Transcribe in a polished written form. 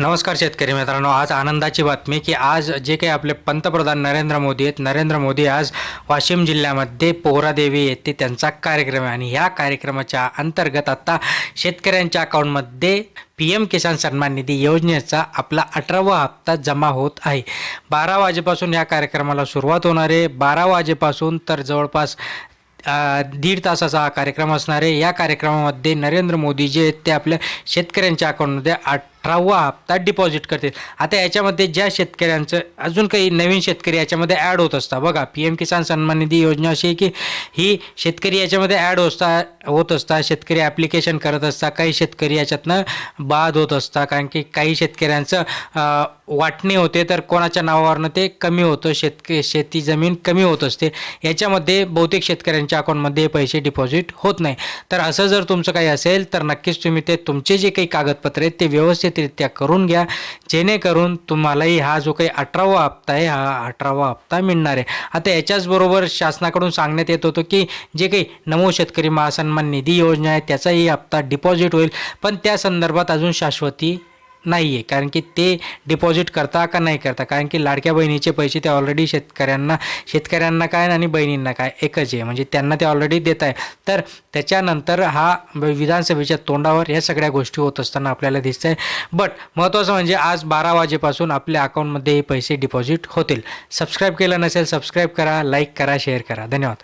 नमस्कार शेतकरी मित्रांनो, आज आनंदाची बातमी की आज जे काही आपले पंतप्रधान नरेंद्र मोदी आहेत, नरेंद्र मोदी आज वाशिम जिल्ह्यामध्ये पोहरादेवी येथे त्यांचा कार्यक्रम आहे आणि ह्या कार्यक्रमाच्या अंतर्गत आता शेतकऱ्यांच्या अकाउंटमध्ये PM किसान सन्मान निधी योजनेचा आपला 18वा हप्ता जमा होत आहे. 12 वाजेपासून या कार्यक्रमाला सुरुवात होणार आहे. 12 वाजेपासून तर जवळपास 1.5 तासाचा हा कार्यक्रम असणार आहे. या कार्यक्रमामध्ये नरेंद्र मोदी जे आहेत ते आपल्या शेतकऱ्यांच्या अकाउंटमध्ये 18वा हप्ता डिपॉझिट करतील. आता याच्यामध्ये ज्या शेतकऱ्यांचं अजून काही नवीन शेतकरी याच्यामध्ये ॲड होत असतात बघा, PM किसान सन्मान निधी योजना अशी आहे की ही शेतकरी याच्यामध्ये ॲड होत असतात. शेतकरी ॲप्लिकेशन करत असतात. काही शेतकरी याच्यातनं बाद होत असतात, कारण की काही शेतकऱ्यांचं वाटणी होते तर कोणाच्या नावावरनं ते कमी होतं, शेती जमीन कमी होत असते. याच्यामध्ये बहुतेक शेतकऱ्यांच्या अकाउंटमध्ये पैसे डिपॉझिट होत नाही. तर असं जर तुमचं काही असेल तर नक्कीच तुम्ही ते तुमचे जे काही कागदपत्रे आहेत ते व्यवस्थितरित्या करून घ्या, जेणेकरून तुम्हालाही हा जो काही 18वा हप्ता आहे हा 18वा हप्ता मिळणार आहे. आता याच्याचबरोबर शासनाकडून सांगण्यात येत होतं की जे काही नमो शेतकरी महासन्मान निधी योजना आहे त्याचाही हप्ता डिपॉझिट होईल, पण त्या संदर्भात अजून शाश्वती नाही आहे, कारण की ते डिपॉझिट करता का नाही करता, कारण की लाडक्या बहिणीचे पैसे ते ऑलरेडी शेतकऱ्यांना काय आणि बहिणींना काय एकच आहे, म्हणजे त्यांना ते ऑलरेडी देत आहे. तर त्याच्यानंतर हा विधानसभेच्या तोंडावर या सगळ्या गोष्टी होत असताना आपल्याला दिसत आहे. बट महत्त्वाचं म्हणजे आज 12 वाजेपासून आपल्या अकाउंटमध्ये हे पैसे डिपॉझिट होतील. सबस्क्राईब केलं नसेल सबस्क्राईब करा, लाईक करा, शेअर करा. धन्यवाद.